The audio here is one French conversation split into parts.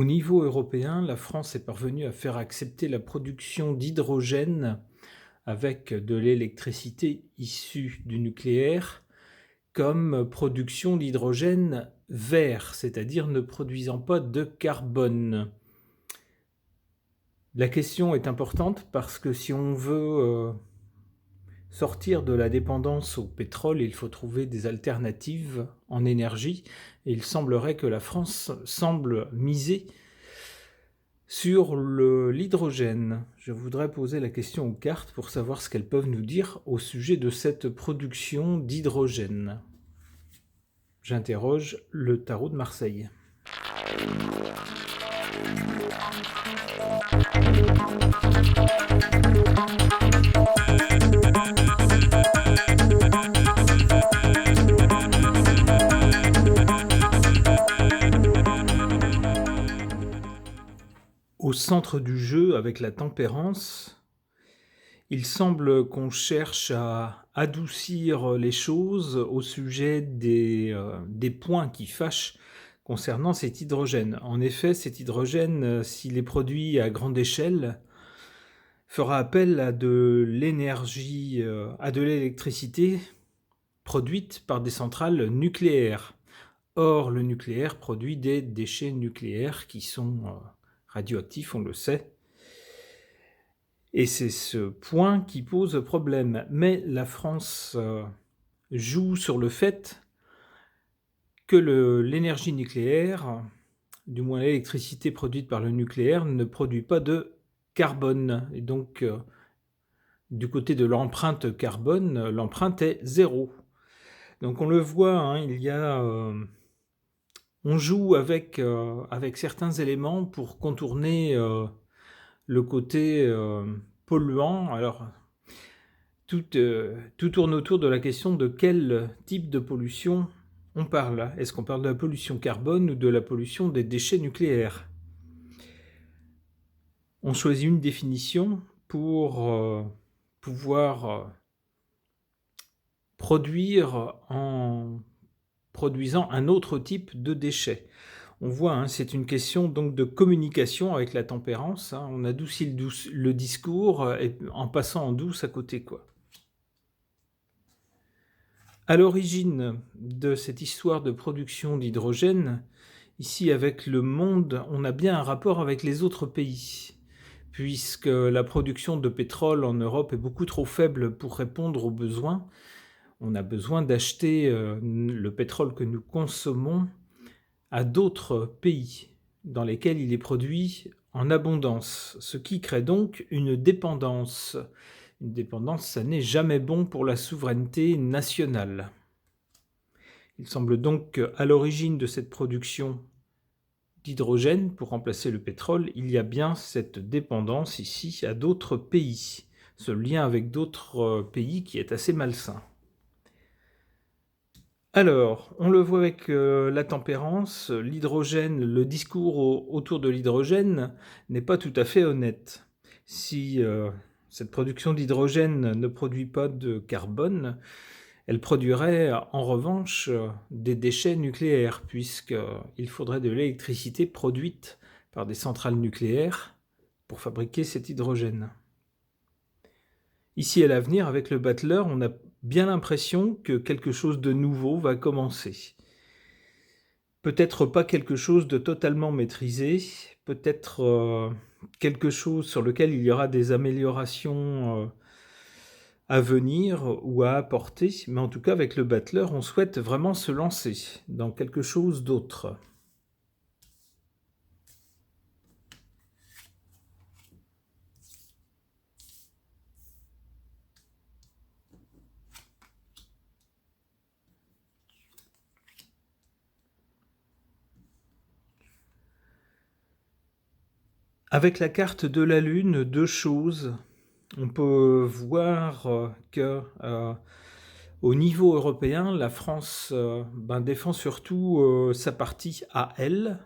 Au niveau européen, la France est parvenue à faire accepter la production d'hydrogène avec de l'électricité issue du nucléaire comme production d'hydrogène vert, c'est-à-dire ne produisant pas de carbone. La question est importante parce que si on veut sortir de la dépendance au pétrole, il faut trouver des alternatives en énergie. Et il semblerait que la France semble miser sur l'hydrogène. Je voudrais poser la question aux cartes pour savoir ce qu'elles peuvent nous dire au sujet de cette production d'hydrogène. J'interroge le tarot de Marseille. Au centre du jeu, avec la tempérance, il semble qu'on cherche à adoucir les choses au sujet des points qui fâchent concernant cet hydrogène. En effet, cet hydrogène, s'il est produit à grande échelle, fera appel à de l'énergie, à de l'électricité produite par des centrales nucléaires. Or, le nucléaire produit des déchets nucléaires qui sont radioactifs, on le sait. Et c'est ce point qui pose problème. Mais la France joue sur le fait que l'énergie nucléaire, du moins l'électricité produite par le nucléaire, ne produit pas de carbone. Et donc, du côté de l'empreinte carbone, l'empreinte est zéro. Donc on le voit, hein, on joue avec certains éléments pour contourner le côté polluant. Alors, tout tourne autour de la question de quel type de pollution on parle. Est-ce qu'on parle de la pollution carbone ou de la pollution des déchets nucléaires? On choisit une définition pour pouvoir produire en produisant un autre type de déchets. On voit, hein, c'est une question donc de communication avec la tempérance. Hein, on adoucit le discours en passant en douce à côté, quoi. À l'origine de cette histoire de production d'hydrogène, ici avec le monde, on a bien un rapport avec les autres pays, puisque la production de pétrole en Europe est beaucoup trop faible pour répondre aux besoins. On a besoin d'acheter le pétrole que nous consommons à d'autres pays dans lesquels il est produit en abondance, ce qui crée donc une dépendance. Une dépendance, ça n'est jamais bon pour la souveraineté nationale. Il semble donc qu'à l'origine de cette production d'hydrogène pour remplacer le pétrole, il y a bien cette dépendance ici à d'autres pays, ce lien avec d'autres pays qui est assez malsain. Alors, on le voit avec la tempérance, l'hydrogène, le discours autour de l'hydrogène n'est pas tout à fait honnête. Si cette production d'hydrogène ne produit pas de carbone, elle produirait en revanche des déchets nucléaires, puisqu'il faudrait de l'électricité produite par des centrales nucléaires pour fabriquer cet hydrogène. Ici, à l'avenir, avec le battleur, on a bien l'impression que quelque chose de nouveau va commencer. Peut-être pas quelque chose de totalement maîtrisé, peut-être quelque chose sur lequel il y aura des améliorations à venir ou à apporter, mais en tout cas, avec le battleur, on souhaite vraiment se lancer dans quelque chose d'autre. Avec la carte de la Lune, deux choses. On peut voir que au niveau européen, la France défend surtout sa partie à elle,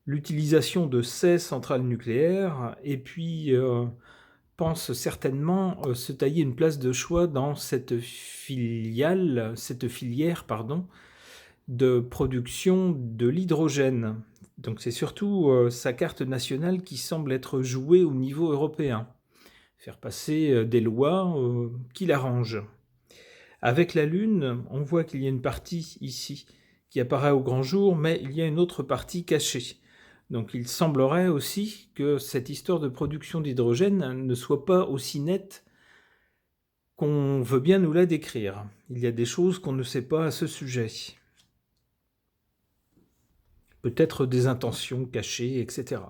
l'utilisation de ces centrales nucléaires, et puis pense certainement se tailler une place de choix dans cette filière, de production de l'hydrogène. Donc c'est surtout sa carte nationale qui semble être jouée au niveau européen. Faire passer des lois qui l'arrangent. Avec la Lune, on voit qu'il y a une partie ici qui apparaît au grand jour, mais il y a une autre partie cachée. Donc il semblerait aussi que cette histoire de production d'hydrogène ne soit pas aussi nette qu'on veut bien nous la décrire. Il y a des choses qu'on ne sait pas à ce sujet. Peut-être des intentions cachées, etc.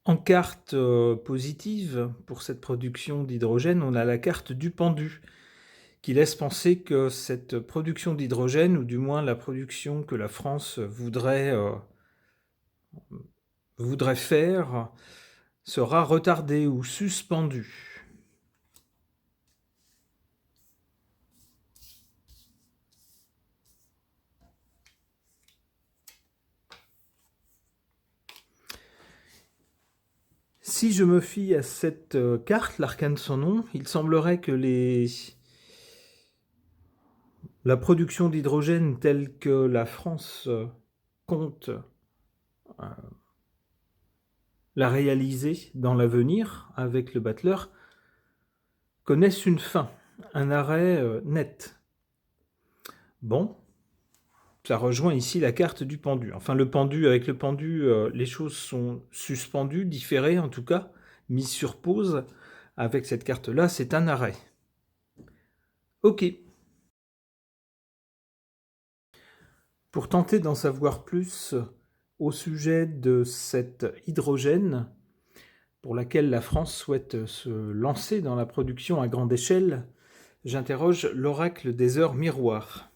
En carte positive, pour cette production d'hydrogène, on a la carte du pendu, qui laisse penser que cette production d'hydrogène, ou du moins la production que la France voudrait faire, sera retardée ou suspendue. Si je me fie à cette carte, l'arcane sans nom, il semblerait que la production d'hydrogène telle que la France compte la réaliser dans l'avenir avec le battleur connaissent une fin, un arrêt net. Bon, ça rejoint ici la carte du pendu. Enfin, avec le pendu, les choses sont suspendues, différées en tout cas, mises sur pause. Avec cette carte-là, c'est un arrêt. Ok. Pour tenter d'en savoir plus au sujet de cet hydrogène, pour laquelle la France souhaite se lancer dans la production à grande échelle, j'interroge l'oracle des heures miroirs.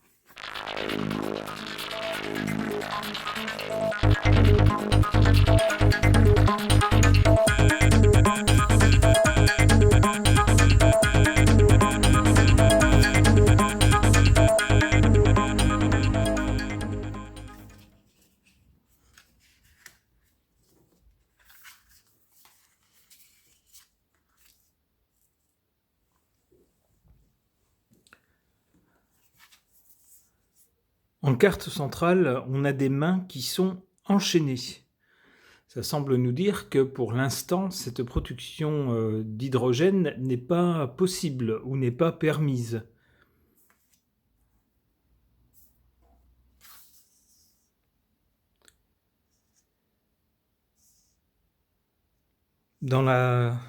En carte centrale, on a des mains qui sont enchaînées. Ça semble nous dire que pour l'instant, cette production d'hydrogène n'est pas possible ou n'est pas permise. Dans la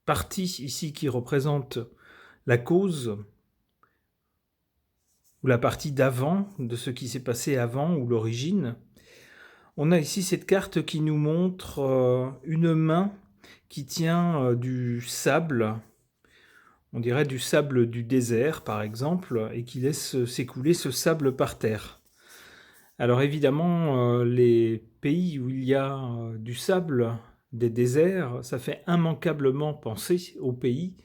partie ici qui représente la cause, ou la partie d'avant, de ce qui s'est passé avant, ou l'origine, on a ici cette carte qui nous montre une main qui tient du sable, on dirait du sable du désert par exemple, et qui laisse s'écouler ce sable par terre. Alors évidemment, les pays où il y a du sable, des déserts, ça fait immanquablement penser aux pays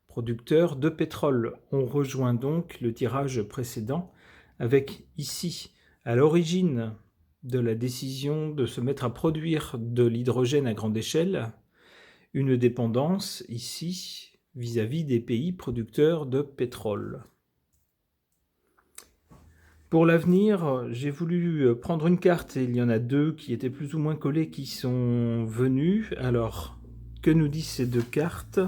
producteurs de pétrole. On rejoint donc le tirage précédent avec ici, à l'origine de la décision de se mettre à produire de l'hydrogène à grande échelle, une dépendance ici vis-à-vis des pays producteurs de pétrole. Pour l'avenir, j'ai voulu prendre une carte, et il y en a deux qui étaient plus ou moins collées qui sont venues. Alors, que nous disent ces deux cartes ?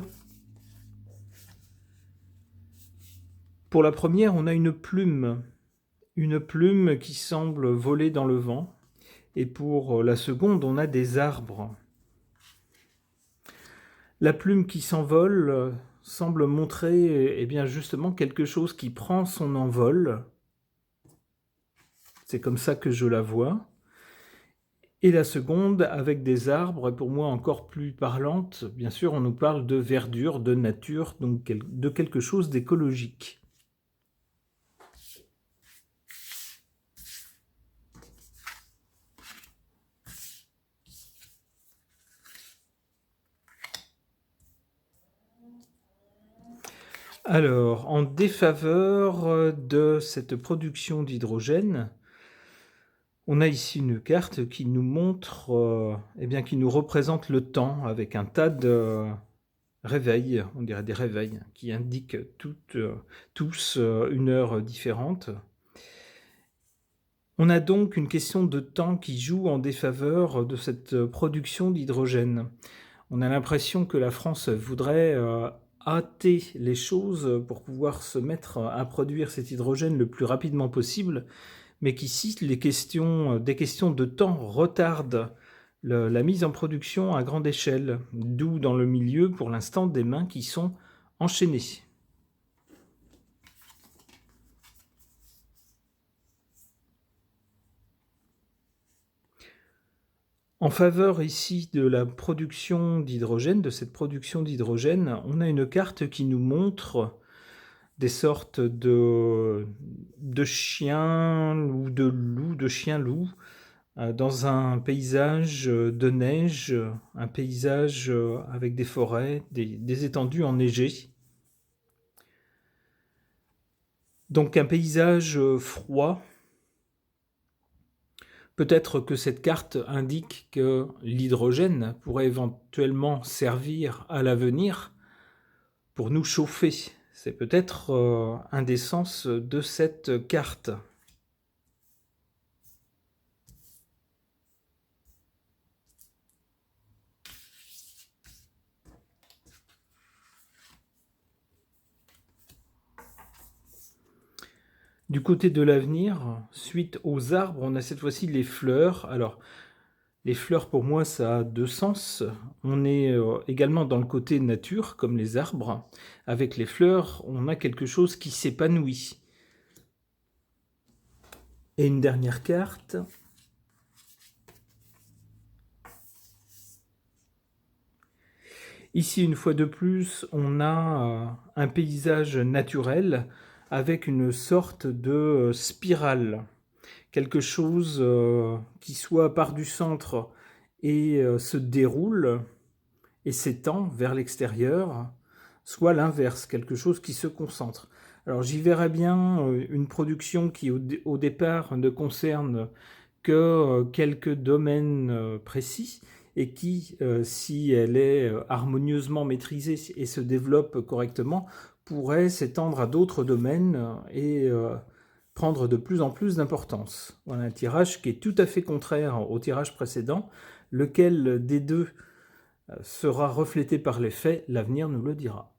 Pour la première, on a une plume qui semble voler dans le vent. Et pour la seconde, on a des arbres. La plume qui s'envole semble montrer bien justement quelque chose qui prend son envol. C'est comme ça que je la vois. Et la seconde, avec des arbres, est pour moi encore plus parlante. Bien sûr, on nous parle de verdure, de nature, donc de quelque chose d'écologique. Alors, en défaveur de cette production d'hydrogène, on a ici une carte qui nous montre, qui nous représente le temps avec un tas de réveils, on dirait des réveils, qui indiquent tous une heure différente. On a donc une question de temps qui joue en défaveur de cette production d'hydrogène. On a l'impression que la France voudrait hâter les choses pour pouvoir se mettre à produire cet hydrogène le plus rapidement possible, mais qu'ici, des questions de temps retardent la mise en production à grande échelle, d'où dans le milieu, pour l'instant, des mains qui sont enchaînées. En faveur ici de la production d'hydrogène, de cette production d'hydrogène, on a une carte qui nous montre des sortes de chiens ou de loups, de chiens-loups, dans un paysage de neige, un paysage avec des forêts, des étendues enneigées. Donc un paysage froid. Peut-être que cette carte indique que l'hydrogène pourrait éventuellement servir à l'avenir pour nous chauffer. C'est peut-être un des sens de cette carte. Du côté de l'avenir, suite aux arbres, on a cette fois-ci les fleurs. Alors, les fleurs, pour moi, ça a deux sens. On est également dans le côté nature, comme les arbres. Avec les fleurs, on a quelque chose qui s'épanouit. Et une dernière carte. Ici, une fois de plus, on a un paysage naturel avec une sorte de spirale. Quelque chose qui soit part du centre et se déroule et s'étend vers l'extérieur, soit l'inverse, quelque chose qui se concentre. Alors j'y verrais bien une production qui au départ ne concerne que quelques domaines précis et qui, si elle est harmonieusement maîtrisée et se développe correctement, pourrait s'étendre à d'autres domaines et prendre de plus en plus d'importance. Voilà un tirage qui est tout à fait contraire au tirage précédent. Lequel des deux sera reflété par les faits, l'avenir nous le dira.